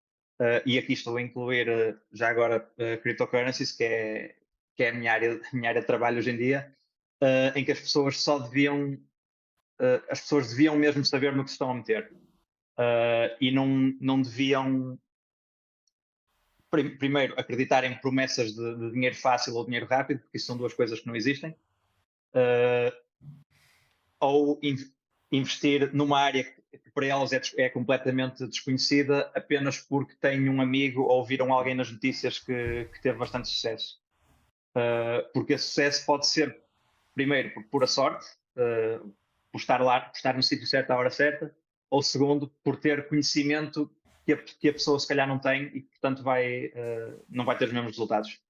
e aqui estou a incluir já agora cryptocurrencies, que é a minha área de trabalho hoje em dia, em que as pessoas só deviam, as pessoas deviam mesmo saber no que se estão a meter. E não deviam, primeiro, acreditar em promessas de dinheiro fácil ou dinheiro rápido, porque isso são duas coisas que não existem. Uh, ou investir numa área que para elas é completamente desconhecida apenas porque têm um amigo ou viram alguém nas notícias que teve bastante sucesso. Porque esse sucesso pode ser, primeiro, por pura sorte, por estar lá, por estar no sítio certo à hora certa, ou segundo, por ter conhecimento que a pessoa se calhar não tem e, portanto, não vai ter os mesmos resultados.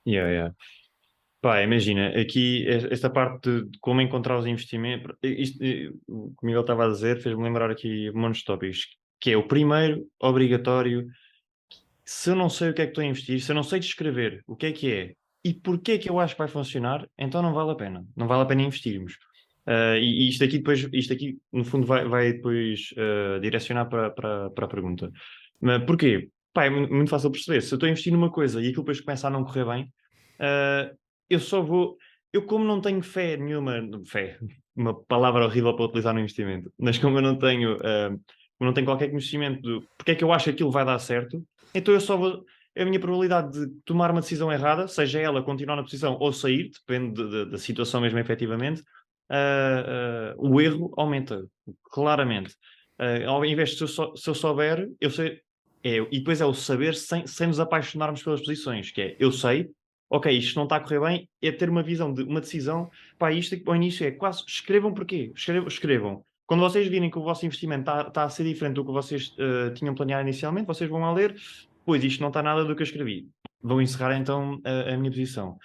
Yeah. Pá, imagina, aqui esta parte de como encontrar os investimentos, o que o Miguel estava a dizer fez-me lembrar aqui um monte de tópicos, que é o primeiro, obrigatório. Se eu não sei o que é que estou a investir, se eu não sei descrever o que é e porquê é que eu acho que vai funcionar, então não vale a pena. Não vale a pena investirmos. E isto aqui, no fundo, vai depois direcionar para a pergunta. Mas porquê? Pá, é muito fácil perceber. Se eu estou a investir numa coisa e aquilo depois começa a não correr bem, eu só vou. Eu, como não tenho fé nenhuma, fé, uma palavra horrível para utilizar no investimento, mas como eu não tenho, como não tenho qualquer conhecimento de porque é que eu acho que aquilo vai dar certo, então eu só vou. A minha probabilidade de tomar uma decisão errada, seja ela continuar na posição ou sair, depende da situação mesmo efetivamente, o erro aumenta, claramente. Ao invés de se eu souber, eu sei. E depois é o saber sem nos apaixonarmos pelas posições, que é eu sei, ok, isto não está a correr bem, é ter uma visão de uma decisão. Pá, isto ao início é quase escrevam porquê, escrevam. Quando vocês virem que o vosso investimento está a ser diferente do que vocês tinham planeado inicialmente, vocês vão lá ler, pois isto não está nada do que eu escrevi. Vou encerrar então a minha posição.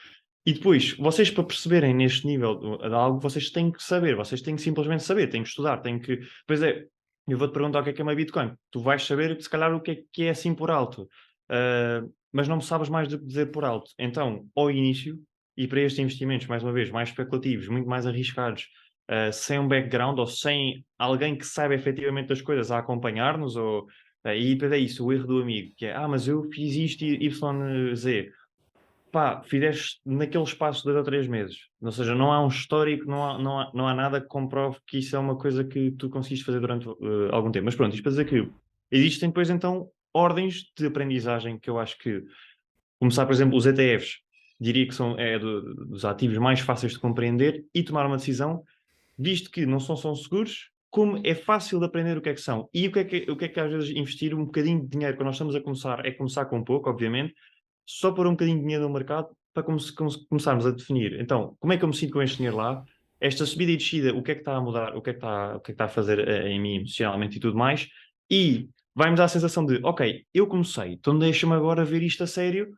E depois, vocês para perceberem neste nível de algo, vocês têm que saber, vocês têm que simplesmente saber, têm que estudar, têm que. Pois é, eu vou-te perguntar o que é uma Bitcoin. Tu vais saber, se calhar, o que é assim por alto. Mas não sabes mais do que dizer por alto. Então, ao início, e para estes investimentos, mais uma vez, mais especulativos, muito mais arriscados, sem um background ou sem alguém que saiba efetivamente das coisas a acompanhar-nos, e depois é isso, o erro do amigo, que é, mas eu fiz isto Y, Z. Pá, fizeste naquele espaço de 2 ou 3 meses. Ou seja, não há um histórico, não há nada que comprove que isso é uma coisa que tu conseguiste fazer durante algum tempo. Mas pronto, isto para dizer que existem depois então ordens de aprendizagem que eu acho que começar, por exemplo, os ETFs, diria que são dos ativos mais fáceis de compreender e tomar uma decisão, visto que não são seguros, como é fácil de aprender o que é que são. E o que é que às vezes investir um bocadinho de dinheiro quando nós estamos a começar, é começar com pouco, obviamente, só pôr um bocadinho de dinheiro no mercado para começarmos a definir. Então, como é que eu me sinto com este dinheiro lá? Esta subida e descida, o que é que está a mudar? O que é que está a fazer em mim emocionalmente e tudo mais? E vai-me dar a sensação de, ok, eu comecei, então deixa-me agora ver isto a sério.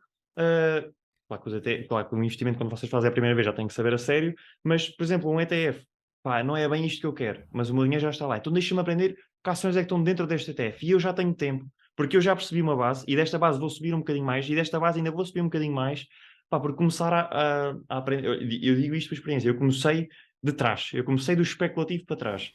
Claro que o investimento, quando vocês fazem a primeira vez, já tem que saber a sério, mas, por exemplo, um ETF, pá, não é bem isto que eu quero, mas o meu dinheiro já está lá. Então deixa-me aprender que ações é que estão dentro deste ETF. E eu já tenho tempo, porque eu já percebi uma base, e desta base vou subir um bocadinho mais, e desta base ainda vou subir um bocadinho mais, pá, porque começar a aprender. Eu digo isto por experiência, eu comecei de trás, eu comecei do especulativo para trás.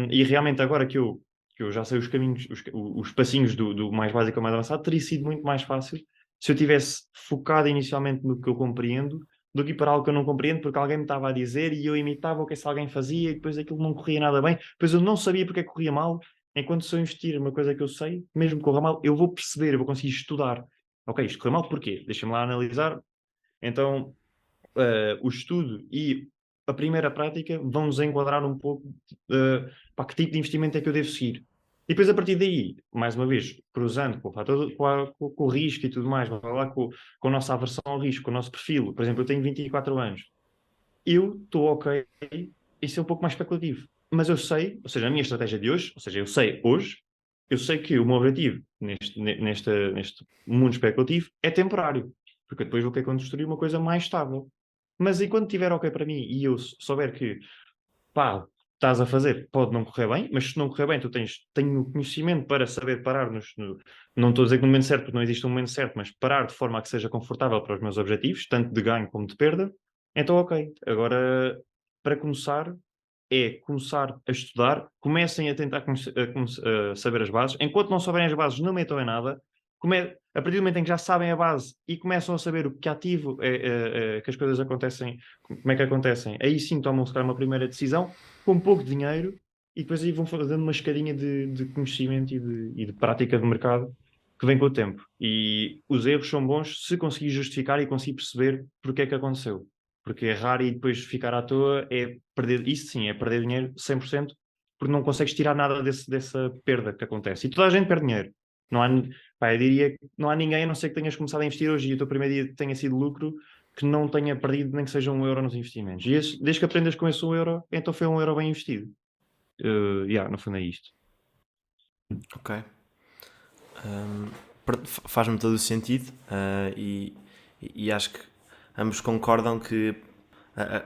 E realmente agora que eu já sei os caminhos, os passinhos do mais básico ao mais avançado, teria sido muito mais fácil se eu tivesse focado inicialmente no que eu compreendo, do que para algo que eu não compreendo, porque alguém me estava a dizer e eu imitava o que esse alguém fazia e depois aquilo não corria nada bem, depois eu não sabia porque é que corria mal. Enquanto se eu investir numa coisa que eu sei, mesmo que corra mal, eu vou perceber, eu vou conseguir estudar. Ok, isto correu mal porquê? Deixa-me lá analisar. Então, o estudo e a primeira prática vão-nos enquadrar um pouco para que tipo de investimento é que eu devo seguir. E depois, a partir daí, mais uma vez, cruzando com o, fator, com o risco e tudo mais, lá com a nossa aversão ao risco, com o nosso perfil. Por exemplo, eu tenho 24 anos. Eu estou ok, isso é um pouco mais especulativo. Mas eu sei, ou seja, a minha estratégia de hoje, ou seja, eu sei hoje, eu sei que o meu objetivo neste mundo especulativo é temporário. Porque depois vou querer construir uma coisa mais estável. Mas enquanto estiver ok para mim e eu souber que, pá, estás a fazer pode não correr bem, mas se não correr bem, tenho o conhecimento para saber parar não estou a dizer que no momento certo, porque não existe um momento certo, mas parar de forma a que seja confortável para os meus objetivos, tanto de ganho como de perda, então ok. Agora, para começar, é começar a estudar, comecem a tentar a saber as bases. Enquanto não souberem as bases, não metam em nada. A partir do momento em que já sabem a base e começam a saber o que ativo que as coisas acontecem, como é que acontecem, aí sim tomam se calhar uma primeira decisão com pouco dinheiro e depois aí vão fazendo uma escadinha de conhecimento e de prática de mercado que vem com o tempo. E os erros são bons se conseguir justificar e conseguir perceber porque é que aconteceu. Porque errar e depois ficar à toa é perder, isso sim, é perder dinheiro 100%, porque não consegues tirar nada dessa perda que acontece. E toda a gente perde dinheiro. Não há, pá, eu diria que não há ninguém, a não ser que tenhas começado a investir hoje e o teu primeiro dia tenha sido lucro, que não tenha perdido nem que seja 1 euro nos investimentos. E desde que aprendas com esse 1 euro, então foi 1 euro bem investido. No fundo é isto. Ok. Faz-me todo o sentido, e acho que ambos concordam que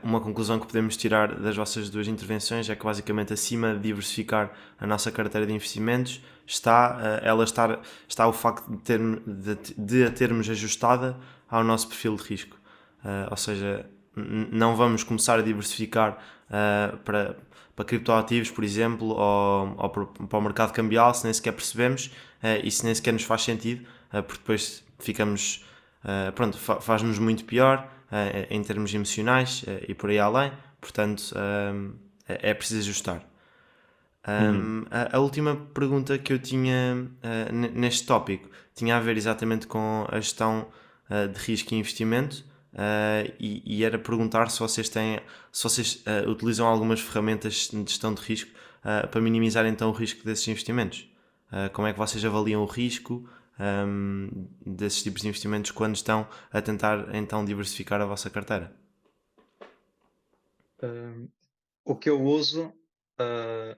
uma conclusão que podemos tirar das vossas duas intervenções é que basicamente acima de diversificar a nossa carteira de investimentos está o facto de a termos ajustada ao nosso perfil de risco. Ou seja, não vamos começar a diversificar para criptoativos, por exemplo, ou para o mercado cambial, se nem sequer percebemos e se nem sequer nos faz sentido, porque depois ficamos, pronto, faz-nos muito pior em termos emocionais e por aí além, portanto é preciso ajustar. A última pergunta que eu tinha neste tópico tinha a ver exatamente com a gestão de risco e investimento, e era perguntar se vocês utilizam algumas ferramentas de gestão de risco para minimizar então o risco desses investimentos. Como é que vocês avaliam o risco desses tipos de investimentos quando estão a tentar então diversificar a vossa carteira? O que eu uso, uh,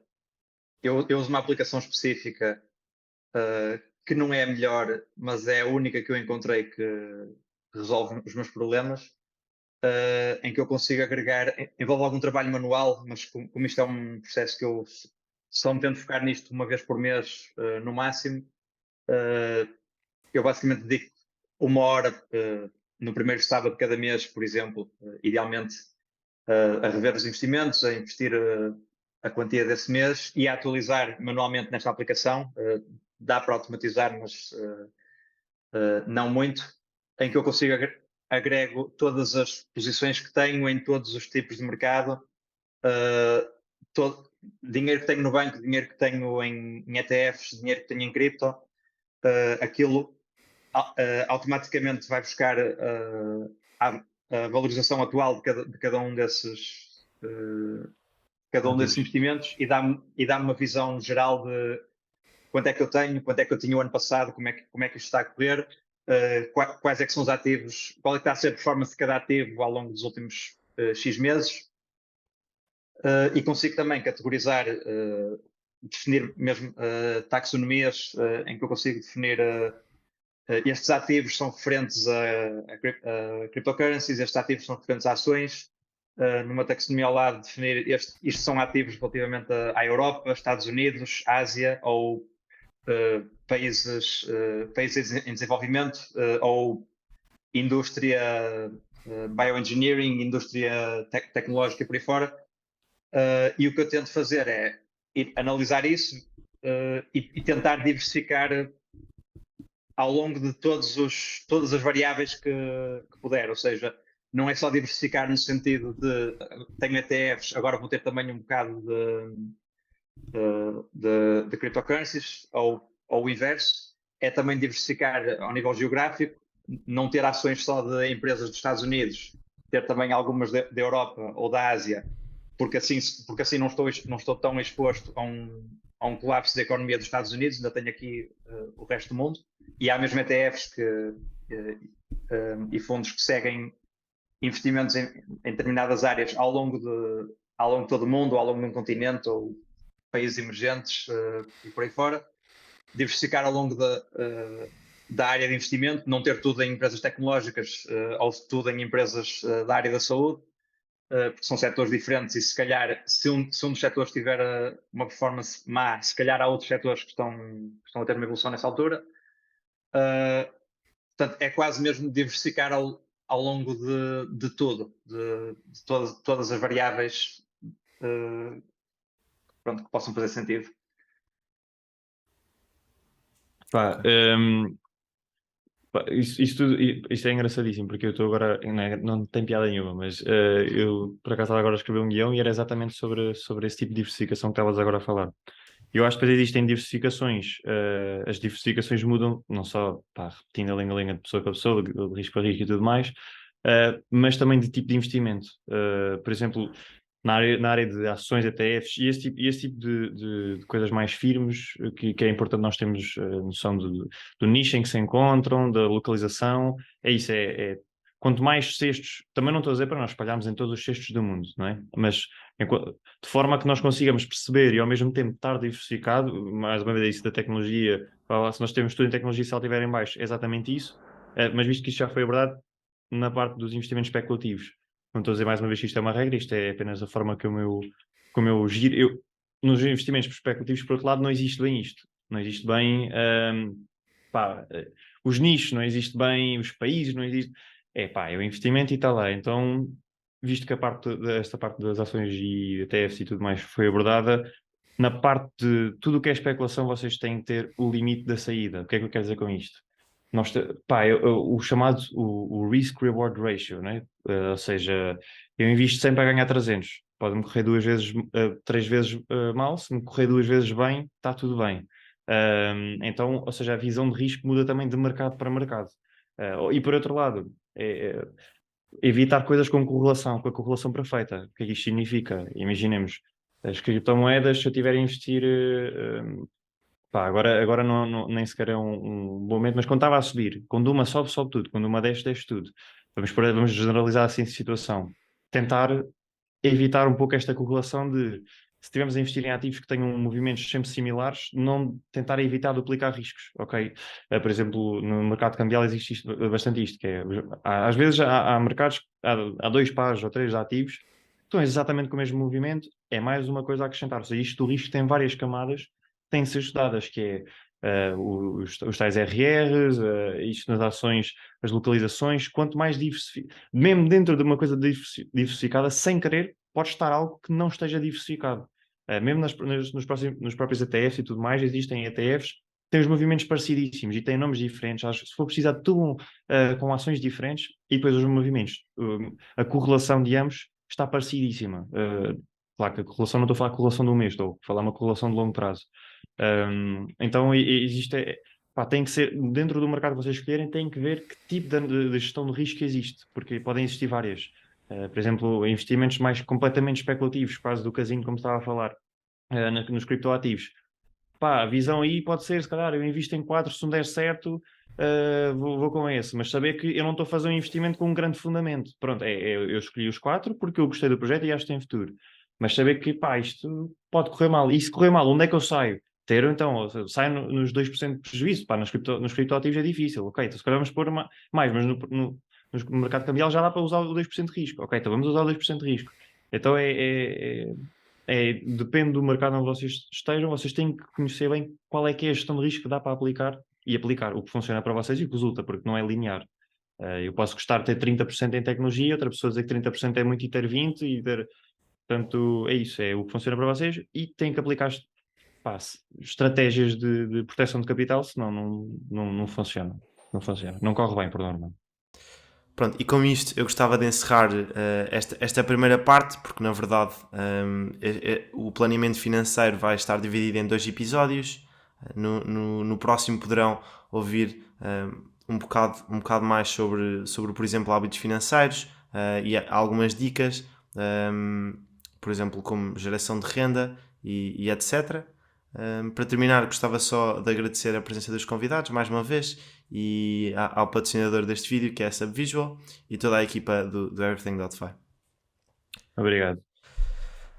eu uso uma aplicação específica que não é a melhor, mas é a única que eu encontrei que resolve os meus problemas, em que eu consigo agregar, envolve algum trabalho manual, mas como isto é um processo que eu só me tento focar nisto uma vez por mês, no máximo, eu basicamente dedico 1 hora no primeiro sábado de cada mês, por exemplo, idealmente a rever os investimentos, a investir a quantia desse mês e a atualizar manualmente nesta aplicação. Dá para automatizar, mas não muito, em que eu consigo agrego todas as posições que tenho em todos os tipos de mercado, todo, dinheiro que tenho no banco, dinheiro que tenho em ETFs, dinheiro que tenho em cripto, aquilo automaticamente vai buscar a valorização atual de cada um desses investimentos e dá-me uma visão geral de quanto é que eu tenho, quanto é que eu tinha o ano passado, como é que isto está a correr, quais é que são os ativos, qual é que está a ser a performance de cada ativo ao longo dos últimos X meses, e consigo também categorizar, definir mesmo taxonomias em que eu consigo definir estes ativos são referentes a cryptocurrencies, estes ativos são referentes a ações, numa taxonomia ao lado definir isto são ativos relativamente à Europa, Estados Unidos, Ásia ou países em desenvolvimento ou indústria bioengineering, indústria tecnológica e por aí fora. E o que eu tento fazer é analisar isso e tentar diversificar ao longo de todas as variáveis que puder. Ou seja, não é só diversificar no sentido de tenho ETFs, agora vou ter também um bocado de cryptocurrencies, ou o inverso, é também diversificar ao nível geográfico, não ter ações só de empresas dos Estados Unidos, ter também algumas da Europa ou da Ásia, porque assim não estou tão exposto a um colapso da economia dos Estados Unidos, ainda tenho aqui o resto do mundo, e há mesmo ETFs e fundos que seguem investimentos em determinadas áreas ao longo de todo o mundo, ou ao longo de um continente, ou países emergentes e por aí fora. Diversificar ao longo da área de investimento, não ter tudo em empresas tecnológicas ou tudo em empresas da área da saúde. porque são setores diferentes e se calhar se um dos setores tiver uma performance má, se calhar há outros setores que estão a ter uma evolução nessa altura. Portanto, é quase mesmo diversificar ao longo de tudo, de todas as variáveis pronto, que possam fazer sentido. Pá, isto é engraçadíssimo, porque eu estou agora, não tem piada nenhuma, mas eu por acaso estava agora a escrever um guião e era exatamente sobre esse tipo de diversificação que estavas agora a falar. Eu acho que existem diversificações, as diversificações mudam, não só, pá, repetindo a linha de pessoa para pessoa, de risco para risco e tudo mais, mas também de tipo de investimento. Por exemplo, na área de ações, ETFs e esse tipo de coisas mais firmes, que é importante nós termos noção do nicho em que se encontram, da localização. É isso, quanto mais cestos, também não estou a dizer para nós espalharmos em todos os cestos do mundo, não é? Mas de forma a que nós consigamos perceber e ao mesmo tempo estar diversificado, mais uma vez isso da tecnologia, se nós temos tudo em tecnologia, se ela estiver em baixo, é exatamente isso. Mas visto que isto já foi abordado na parte dos investimentos especulativos, não estou a dizer mais uma vez que isto é uma regra, isto é apenas a forma como eu giro. Nos investimentos especulativos, por outro lado, não existe bem isto. Não existe bem os nichos, não existe bem os países, não existe. É o investimento e está lá. Então, visto que esta parte das ações e ETFs e tudo mais foi abordada, na parte de tudo o que é especulação, vocês têm que ter o limite da saída. O que é que eu quero dizer com isto? O chamado o risk-reward ratio, né? Ou seja, eu invisto sempre a ganhar 300. Pode-me correr 3 vezes mal, se me correr 2 vezes bem, está tudo bem. Então, ou seja, a visão de risco muda também de mercado para mercado. E por outro lado, evitar coisas com a correlação perfeita. O que é que isto significa? Imaginemos, as criptomoedas, se eu tiver a investir agora nem sequer é um bom momento, mas quando estava a subir, quando uma sobe, sobe tudo, quando uma desce, desce tudo. Vamos generalizar assim a situação. Tentar evitar um pouco esta correlação de, se estivermos a investir em ativos que tenham movimentos sempre similares, não tentar evitar duplicar riscos, ok? Por exemplo, no mercado cambial existe bastante isto, que é, às vezes há mercados, há 2 pares ou 3 de ativos, que estão exatamente com o mesmo movimento, é mais uma coisa a acrescentar. Ou seja, isto do risco tem várias camadas, têm de ser estudadas, que é os tais RRs, isto nas ações, as localizações, quanto mais mesmo dentro de uma coisa diversificada, sem querer, pode estar algo que não esteja diversificado. Mesmo nos próprios ETFs e tudo mais, existem ETFs que têm os movimentos parecidíssimos e têm nomes diferentes. Se for precisar de tudo com ações diferentes e depois os movimentos, a correlação de ambos está parecidíssima. Claro que a correlação, não estou a falar de correlação de um mês, estou a falar de uma correlação de longo prazo. Então existe, tem que ser, dentro do mercado que vocês escolherem, tem que ver que tipo de gestão de risco existe, porque podem existir várias. Por exemplo, investimentos mais completamente especulativos, quase do casino, como estava a falar, nos criptoativos. A visão aí pode ser, se calhar, eu invisto em 4, se um der certo, vou com esse. Mas saber que eu não estou a fazer um investimento com um grande fundamento. Pronto, eu escolhi os 4 porque eu gostei do projeto e acho que tem futuro. Mas saber que, isto pode correr mal. E se correr mal, onde é que eu saio? Então, saio nos 2% de prejuízo. Nos criptoativos é difícil. Ok, então se calhar vamos pôr mais, mas no mercado cambial já dá para usar o 2% de risco. Ok, então vamos usar o 2% de risco. Então depende do mercado onde vocês estejam, vocês têm que conhecer bem qual é que é a gestão de risco que dá para aplicar e aplicar o que funciona para vocês e o que resulta, porque não é linear. Eu posso gostar de ter 30% em tecnologia, outra pessoa dizer que 30% é muito e ter 20% e ter... Portanto, é isso, é o que funciona para vocês e têm que aplicar estratégias de proteção de capital, senão não funciona. Não funciona. Não corre bem, por norma. Pronto, e com isto eu gostava de encerrar esta primeira parte, porque na verdade o planeamento financeiro vai estar dividido em 2 episódios. No próximo poderão ouvir um bocado mais sobre, por exemplo, hábitos financeiros e algumas dicas, por exemplo, como geração de renda e etc. Para terminar, gostava só de agradecer a presença dos convidados mais uma vez e ao patrocinador deste vídeo, que é a Subvisual, e toda a equipa do Everything.fi. Obrigado.